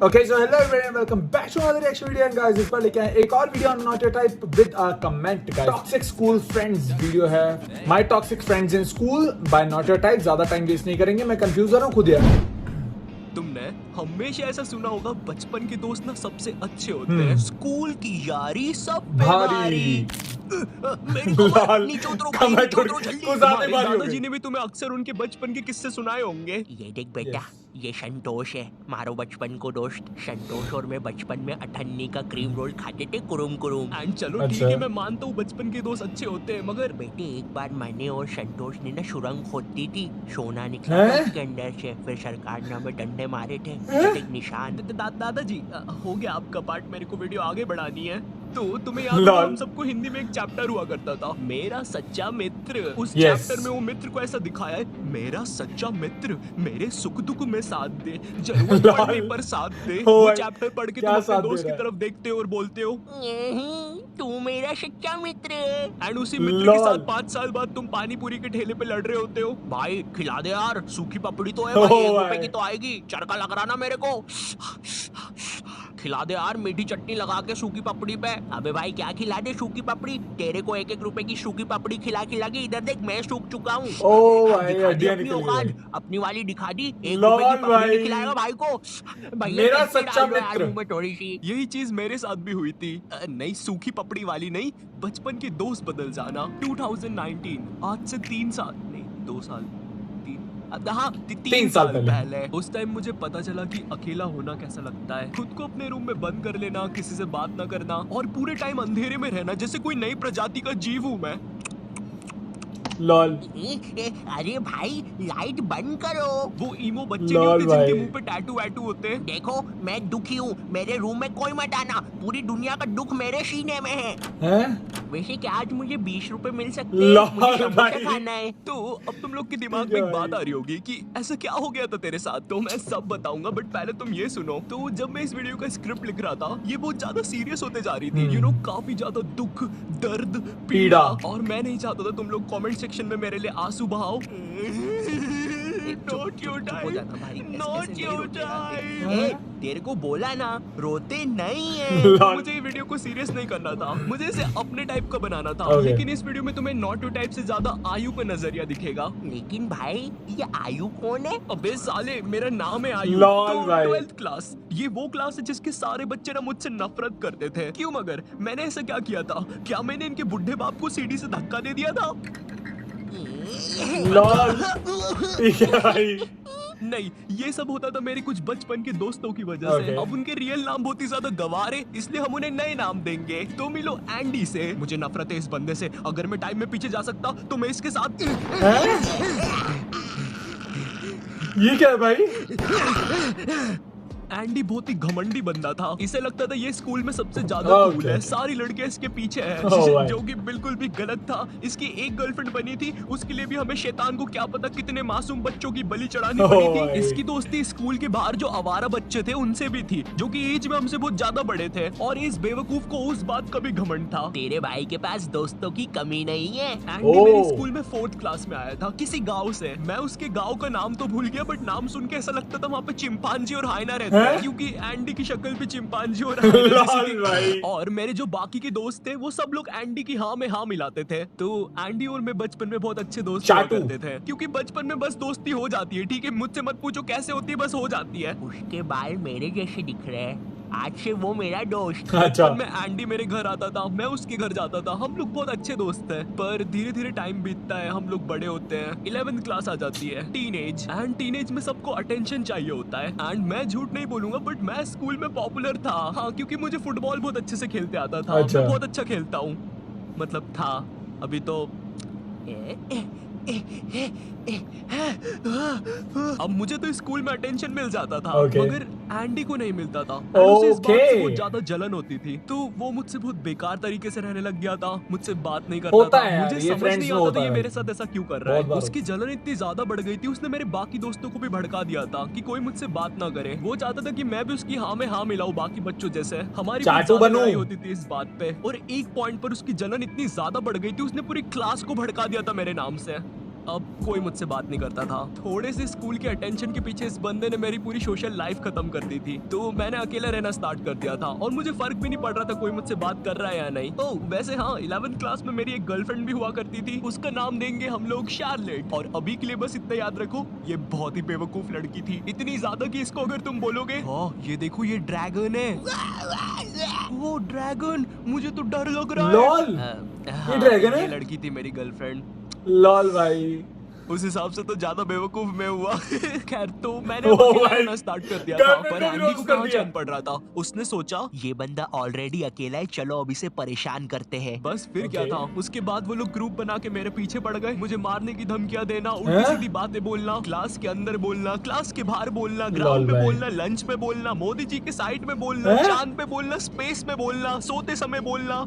Okay, so hello everyone and welcome back to another reaction video and guys इस पर लेके आए एक और video on not your type with a comment guys. Toxic school friends video है My toxic friends in school by not your type. ज्यादा time waste नहीं करेंगे, मैं कंफ्यूज हो रहा हूँ खुद यार. तुमने हमेशा ऐसा सुना होगा बचपन के दोस्त ना सबसे अच्छे होते हैं, स्कूल की यारी सब पे भारी। मेरी कमर नीचे उतरो भाई, नीचे उतरो जल्दी। तुम्हारे दादाजी ने भी तुम्हें अक्सर उनके बचपन के किस्से सुनाए होंगे। ये देख बेटा, ये संतोष है, मारो बचपन को दोस्त। संतोष और मैं बचपन में अठन्नी का क्रीम रोल खाते थे कुरुम कुरुम। एंड चलो ठीक है, मैं मानता हूँ बचपन के दोस्त अच्छे होते हैं, मगर बेटे एक बार मैंने और संतोष ने ना सुरंग खोदी थी, सोना निकला था उसके अंदर से, फिर सरकार ने हमें डंडे मारे थे, एक निशान। दादाजी हो गया आपका पार्ट, मेरे को वीडियो आगे बढ़ानी है। तो तुम्हें याद है हम सबको हिंदी में एक चैप्टर हुआ करता था, मेरा सच्चा मित्र। उस चैप्टर में वो मित्र को ऐसा दिखाया है, मेरा सच्चा मित्र मेरे सुख दुख में साथ दे, जरूरत पड़ने पर साथ दे। वो चैप्टर पढ़ के तुम अपने दोस्त की तरफ देखते हो और बोलते हो तू मेरा सच्चा मित्र। एंड उसी मित्र के साथ 5 साल बाद तुम पानी पूरी के ठेले पे लड़ रहे होते हो, भाई खिला दे यार, सूखी पपड़ी तो है भाई, 1 रुपए की तो आएगी, चरका लग रहा ना मेरे को, खिला दे यार मीठी चटनी लगा के सूखी पपड़ी पे। अबे भाई क्या खिला दे सूखी पपड़ी, तेरे को 1-1 रुपए की सूखी पपड़ी खिला खिला के इधर देख मैं सूख चुका हूँ। अपनी वाली दिखा दी, 1 रुपए की पपड़ी खिलाएगा भाई को। मेरा सच्चा मित्र। में थोड़ी सी यही चीज मेरे साथ भी हुई थी, नहीं सूखी पपड़ी वाली नहीं, बचपन के दोस्त बदल जाना। 2019 आज से 3 साल नहीं 2 साल, हाँ 3 साल पहले उस टाइम मुझे पता चला कि अकेला होना कैसा लगता है। खुद को अपने रूम में बंद कर लेना, किसी से बात ना करना और पूरे टाइम अंधेरे में रहना, जैसे कोई नई प्रजाति का जीव हूँ मैं। लॉल। अरे भाई लाइट बंद करो। वो ईमो बच्चे नहीं होते जिनके मुंह पे टैटू वैटू होते हैं। देखो मैं दुखी हूँ, मेरे रूम में कोई मत आना, पूरी दुनिया का दुख मेरे सीने में है। वैसे क्या आज मुझे 20 रुपए मिल सकते हैं? मुझे समोसा खाना है। तो अब तुम लोग के दिमाग में एक बात आ रही होगी कि ऐसा क्या हो गया था तेरे साथ, तो मैं सब बताऊंगा, बट पहले तुम ये सुनो। तो जब मैं इस वीडियो का स्क्रिप्ट लिख रहा था, ये बहुत ज्यादा सीरियस होते जा रही थी, काफी ज्यादा दुख, दर्द, पीड़ा, और मैं नहीं चाहता था तुम लोग कमेंट सेक्शन में मेरे लिए आंसू बहाओ। Not your time, not your time। तेरे को बोला ना रोते नहीं है। मुझे ये वीडियो को सीरियस नहीं करना था, मुझे इसे अपने टाइप का बनाना था, लेकिन इस वीडियो में तुम्हें नॉट योर टाइप से ज्यादा आयु का नजरिया दिखेगा। लेकिन भाई ये आयु कौन है? अबे साले मेरा नाम है आयु, 12th क्लास। ये वो क्लास है जिसके सारे बच्चे ना मुझसे नफरत करते थे। क्यों मगर मैंने ऐसा क्या किया था? क्या मैंने इनके बुढ़े बाप को सीढ़ी से धक्का दे दिया था? नहीं, ये सब होता था मेरे कुछ बचपन के दोस्तों की वजह से। अब उनके रियल नाम बहुत ही ज्यादा गवार है, इसलिए हम उन्हें नए नाम देंगे। तो मिलो एंडी से। मुझे नफरत है इस बंदे से, अगर मैं टाइम में पीछे जा सकता तो मैं इसके साथ। ये क्या है भाई? एंडी बहुत ही घमंडी बंदा था, इसे लगता था ये स्कूल में सबसे ज्यादा कूल है, सारी लड़कियां इसके पीछे हैं, जो कि बिल्कुल भी गलत था। इसकी एक गर्लफ्रेंड बनी थी, उसके लिए भी हमें शैतान को क्या पता कितने मासूम बच्चों की बलि चढ़ानी पड़ी थी। इसकी दोस्ती स्कूल के बाहर जो आवारा बच्चे थे उनसे भी थी, जो कि एज में हमसे बहुत ज्यादा बड़े थे, और इस बेवकूफ को उस बात का भी घमंड था। तेरे भाई के पास दोस्तों की कमी नहीं है। एंडी मेरे स्कूल में 4th क्लास में आया था, किसी गाँव से। मैं उसके गाँव का नाम तो भूल गया, बट नाम सुन के ऐसा लगता था वहाँ पे चिंपांजी और हाइना रहते हैं, क्योंकि एंडी की शक्ल पे चिंपांजी और मेरे जो बाकी के दोस्त थे वो सब लोग एंडी की हाँ में हाँ मिलाते थे। तो एंडी और मैं बचपन में बहुत अच्छे दोस्त करते थे, क्योंकि बचपन में बस दोस्ती हो जाती है, ठीक है, मुझसे मत पूछो कैसे होती है, बस हो जाती है। उसके बाल मेरे जैसे दिख रहे हैं, आज से वो मेरा दोस्त। अच्छा। मैं एंडी मेरे घर आता था, मैं उसके घर जाता था, हम लोग बहुत अच्छे दोस्त थे। पर धीरे धीरे टाइम बीतता है, हम लोग बड़े होते हैं, 11th क्लास आ जाती है, टीनेज। एंड टीनेज में सबको अटेंशन चाहिए होता है। एंड मैं झूठ नहीं बोलूंगा, बट मैं स्कूल में पॉपुलर था, हाँ, क्योंकि मुझे फुटबॉल बहुत अच्छे से खेलते आता था। अच्छा। मैं बहुत अच्छा खेलता हूँ, मतलब था, अभी तो अब मुझे तो स्कूल में अटेंशन मिल जाता था, मगर एंडी को नहीं मिलता था। उसे इस बात से बहुत ज्यादा जलन होती थी, तो वो मुझसे बहुत बेकार तरीके से रहने लग गया था, मुझसे बात नहीं करता था। मुझे समझ नहीं आता था ये मेरे साथ ऐसा क्यों कर रहा है। उसकी जलन इतनी ज्यादा बढ़ गई थी, उसने मेरे बाकी दोस्तों को भी भड़का दिया था कि कोई मुझसे बात ना करे। वो चाहता था कि मैं भी उसकी हाँ में हाँ मिलाऊं बाकी बच्चों जैसे। हमारी लड़ाई होती थी इस बात पे, और एक पॉइंट पर उसकी जलन इतनी ज्यादा बढ़ गई थी, उसने पूरी क्लास को भड़का दिया था मेरे नाम से। अब कोई मुझसे बात नहीं करता था। थोड़े से स्कूल के अटेंशन के पीछे इस बंदे ने मेरी पूरी सोशल लाइफ खत्म कर दी थी, तो मैंने अकेला रहना स्टार्ट कर दिया था और मुझे फर्क भी नहीं पड़ रहा था कोई मुझसे बात कर रहा है या नहीं। तो वैसे हाँ, 11th क्लास में मेरी एक गर्लफ्रेंड भी हुआ करती थी, उसका नाम देंगे हम लोग शार्लेट। और अभी के लिए बस इतना याद रखो, ये बहुत ही बेवकूफ लड़की थी, इतनी ज्यादा कि इसको अगर तुम बोलोगे हाँ ये देखो ये ड्रैगन है, वो ड्रैगन, मुझे तो डर लग रहा है। लॉल, हाँ, ये ड्रैगन है? ये लड़की थी मेरी गर्लफ्रेंड। लॉल भाई, उस हिसाब से तो ज्यादा बेवकूफ मैं हुआ। खैर, तो मैंने अकेला रहना स्टार्ट कर दिया था, पर एंडी को कहाँ चैन पड़ रहा था। उसने सोचा ये बंदा ऑलरेडी अकेला है, चलो अब इसे परेशान करते हैं। बस फिर क्या Okay. था, उसके बाद वो लोग ग्रुप बना के मेरे पीछे पड़ गए, मुझे मारने की धमकियां देना, उल्टी सीधी बातें बोलना, क्लास के अंदर बोलना, क्लास के बाहर बोलना, ग्राउंड पे भाई। बोलना, लंच पे बोलना, मोदी जी के साइड में बोलना, चांद पे बोलना, स्पेस में बोलना, सोते समय बोलना।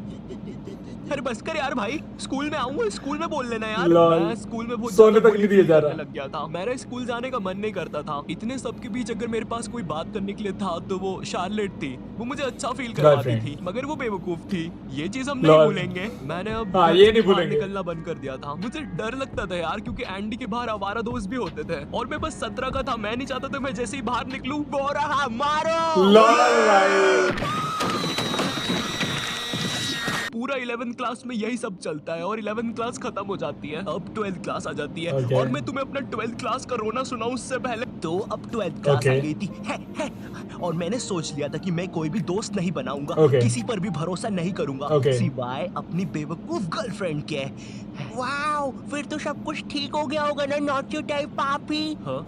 अरे बस कर यार भाई, स्कूल में आऊंगा, स्कूल में बोल लेना यार। लॉल। मैं स्कूल में बहुत सोने ज्यादा तक नहीं दिया जा रहा। करने लग गया था, मेरा स्कूल जाने का मन नहीं करता था। इतने सब के बीच अगर मेरे पास कोई बात करने के लिए था तो वो शार्लेट थी, वो मुझे अच्छा फील करवाती Girlfriend। थी, मगर वो बेवकूफ थी, ये चीज हम नहीं लॉल। भूलेंगे। मैंने अब हाँ, घर ये से नहीं बाहर भूलेंगे। निकलना बंद कर दिया था, मुझे डर लगता था यार, क्योंकि एंडी के बाहर आवारा दोस्त भी होते थे और मैं बस 17 का था। मैं नहीं चाहता था मैं जैसे ही बाहर निकलूं वो रहा मारो। लॉल भाई। पूरा 11th क्लास में यही सब चलता है और 11th क्लास खत्म हो जाती है, अब 12th क्लास आ जाती है। Okay. और मैं तुम्हें अपना 12th क्लास का रोना सुनाऊं उससे पहले, तो अब 12th क्लास Okay. आ गई थी है। और मैंने सोच लिया था कि मैं कोई भी दोस्त नहीं बनाऊंगा, Okay. किसी पर भी भरोसा नहीं करूंगा, Okay. सिवाय अपनी बेवकूफ गर्लफ्रेंड के। वाओ, फिर तो सब कुछ ठीक हो गया होगा ना, नॉटी टाइप पापी। हाँ?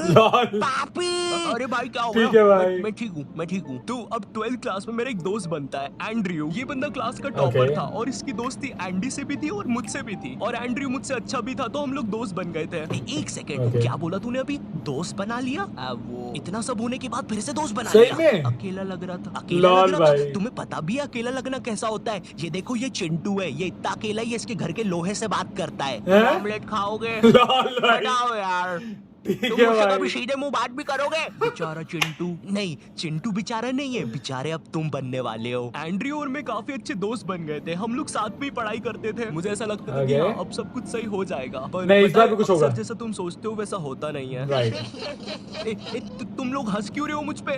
लॉल। पापी। अरे भाई क्या हो ठीक गया? है भाई। मैं ठीक हूँ। तो अब 12th क्लास में मेरा एक दोस्त बनता है एंड्रयू। ये बंदा क्लास का टॉपर Okay. था और इसकी दोस्ती एंडी से भी थी और मुझसे भी थी, और एंड्रयू मुझसे अच्छा भी था, तो हम लोग दोस्त बन गए थे। एक सेकंड, Okay. क्या बोला तूने अभी? दोस्त बना लिया? वो इतना सब होने के बाद फिर से दोस्त बना सही लिया? में? अकेला लग रहा था, अकेला लॉल लग रहा था। भाई। तुम्हें पता भी है अकेला लगना कैसा होता है? ये देखो, ये चिंटू है, ये इतना अकेला ही इसके घर के लोहे से बात करता है। हैं? ऑमलेट खाओगे? लॉल भाई। बताओ यार, ठीक तुम है मुझसे भाई। कभी सीधे मुंह बात भी करोगे? बेचारा चिंटू। नहीं, चिंटू बेचारा नहीं है, बेचारे अब तुम बनने वाले हो। एंड्रयू और मैं काफी अच्छे दोस्त बन गए थे, हम लोग साथ में ही पढ़ाई करते थे। मुझे ऐसा लगता था कि Okay. हाँ, अब सब कुछ सही हो जाएगा, पर नहीं, इस पता बार है, भी कुछ अक्सर होगा। जैसा तुम सोचते हो वैसा होता नहीं है। राइट। तुम लोग हंस क्यों रहे हो मुझ पे?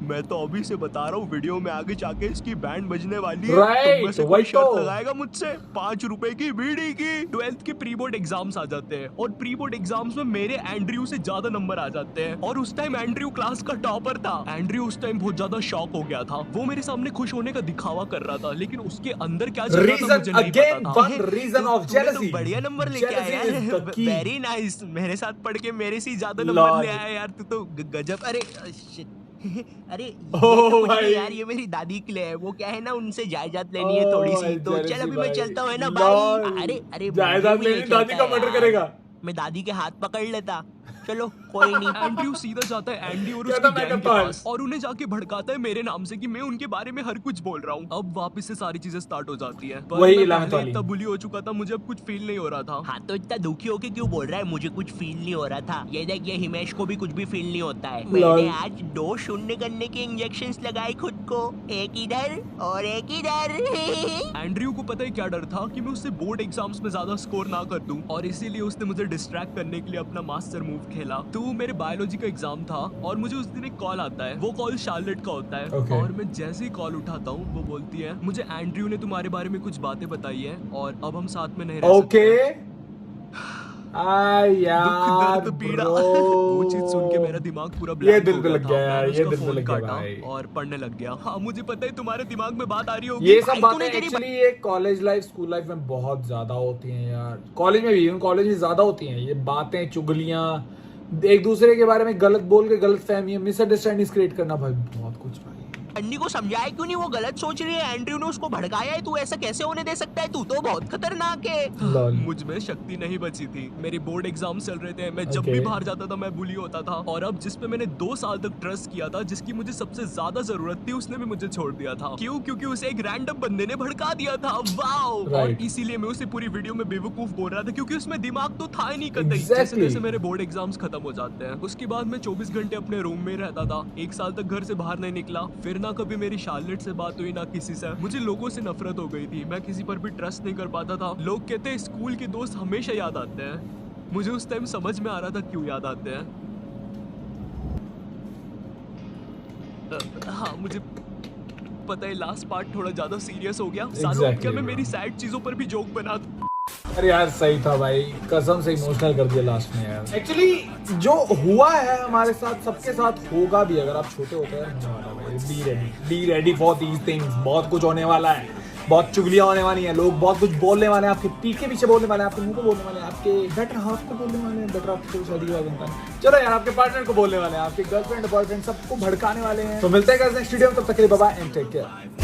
मैं तो अभी से बता रहा हूँ, वीडियो में आगे जाके इसकी बैंड बजने वाली है। Right, तुम में से वही कोई शर्त तो। लगाएगा मुझसे 5 रुपए की बीड़ी की? 12th के प्री बोर्ड एग्जाम्स आ जाते हैं और प्री बोर्ड एग्जाम्स में मेरे एंड्रयू से ज्यादा नंबर आ जाते हैं, और उस टाइम एंड्रयू क्लास का टॉपर था। एंड्रयू उस टाइम बहुत ज्यादा शॉक हो गया था, वो मेरे सामने खुश होने का दिखावा कर रहा था, लेकिन उसके अंदर क्या चल रहा था मुझे नहीं Again, पता था। one reason of तूने jealousy. तो बढ़िया नंबर लेके Jealousy आया is the है। key. Very nice. मेरे साथ पढ़ के मेरे से ज्यादा Lord. नंबर ले आया यार, तू तो गजब। अरे shit. अरे ये Oh तो कुछ भाई। नहीं यार, ये मेरी दादी के लिए है, वो क्या है ना, उनसे जायदाद लेनी है थोड़ी सी, तो jealousy चल अभी मैं भाई। चलता हूँ, है ना Lord. भाई। अरे जायदाद मुझे भी लेनी, ले दादी चलता का मर्डर यार। करेगा। मैं दादी के हाथ पकड़ लेता। चलो कोई नहीं। एंड्रयू सीधा जाता है एंडी और कहता उसकी मैं गैंग के करता हूँ। पास और उन्हें जाके भड़काता है मेरे नाम से कि मैं उनके बारे में हर कुछ बोल रहा हूँ। अब वापस से सारी चीजें स्टार्ट हो जाती है, पर वही मैं इलाहत पहले वाली। इतना बुली हो चुका था, मुझे अब कुछ फील नहीं हो रहा था। हाँ तो इतना दुखी होके क्यों बोल रहा है मुझे कुछ फील नहीं हो रहा था? ये देख, ये हिमेश को भी कुछ भी फील नहीं होता है। मैंने आज 2 शून्य करने के इंजेक्शंस लगाए खुद को, एक इधर और एक इधर। एंड्रयू को पता है क्या डर था कि मैं उससे बोर्ड एग्जाम्स में ज्यादा स्कोर ना कर दूं, और इसीलिए उसने मुझे डिस्ट्रैक्ट करने के लिए अपना मास्टर मूव खेला। तो मेरे बायोलॉजी का एग्जाम था और मुझे उस दिन एक कॉल आता है, वो कॉल शार्लेट का होता है। Okay. और मैं जैसे ही कॉल उठाता हूँ वो बोलती है मुझे एंड्रयू ने तुम्हारे बारे में कुछ बातें बताई है और अब हम साथ में नहीं रह सकते। ओके। यार दुख दर्द पीड़ा, bro. वो चीज सुन के मेरा दिमाग पूरा ये ब्लैंक दिल हो पे गया लग था। गया यार, मैंने ये उसका दिल पे फोन लग गया काटा भाई। और पढ़ने लग गया। हाँ मुझे पता है तुम्हारे दिमाग में बात आ रही होगी। ये सब भाई, बातें तूने तेरी एक्चुअली ये कॉलेज लाइफ स्कूल लाइफ में बहुत ज्यादा होती हैं यार। कॉलेज में भी, कॉलेज में ज्यादा होती हैं ये बातें, चुगलियां, एक दूसरे के बारे में गलत बोल के गलत फहमी, मिसअंडरस्टैंडिंग क्रिएट करना भाई, बहुत कुछ भाई। एंडी को समझाया क्यों नहीं? वो गलत सोच रही है, एंड्रयू ने उसको भड़काया है, तू ऐसा कैसे होने दे सकता है? तू तो बहुत खतरनाक है। लॉल। मुझ में शक्ति नहीं बची थी, मेरे बोर्ड एग्जाम चल रहे थे, मैं जब Okay. भी बाहर जाता था मैं बुली होता था, और अब जिस पे मैंने 2 साल तक ट्रस्ट किया था, जिसकी मुझे सबसे ज्यादा जरूरत थी, उसने भी मुझे छोड़ दिया था। क्यों? क्योंकि उसे एक रैंडम बंदे ने भड़का दिया था। वाओ। और Right. इसीलिए मैं उसे पूरी वीडियो में बेवकूफ बोल रहा था, क्योंकि उसमें दिमाग तो था ही नहीं कतई। Exactly. जैसे जैसे मेरे बोर्ड एग्जाम्स खत्म हो जाते हैं, उसके बाद मैं 24 घंटे अपने रूम में रहता था, 1 साल तक घर से बाहर नहीं निकला, फिर ना कभी मेरी शार्लेट से बात हुई ना किसी से। मुझे लोगों से नफरत हो गई थी, मैं किसी पर भी ट्रस्ट नहीं कर पाता था। लोग कहते हैं स्कूल के दोस्त हमेशा याद आते हैं। मुझे उस टाइम समझ में आ रहा था क्यों याद आते हैं। हाँ, मुझे पता है लास्ट पार्ट थोड़ा ज्यादा सीरियस हो गया। सालों क्या मैं मेरी सैड चीजों पर भी जोक बना दूं? अरे यार सही था भाई, कसम से इमोशनल कर दिया लास्ट में यार। एक्चुअली जो हुआ है हमारे साथ सबके साथ होगा भी, अगर आप छोटे होते हैं। Be ready for these things. बहुत कुछ होने वाला है, बहुत चुगलियां होने वाली हैं, लोग बहुत कुछ बोलने वाले हैं, आपके पीठ के पीछे बोलने वाले हैं, आपके मुंह को बोलने वाले हैं, आपके बेटर हाफ को बोलने वाले हैं, बेटर हाफ को शादी के बाद बनता है, चलो यार आपके पार्टनर को बोलने वाले हैं, आपके गर्लफ्रेंड बॉयफ्रेंड सबको भड़काने वाले हैं। तो मिलते हैं नेक्स्ट वीडियो में, तब तक के लिए bye bye and take care.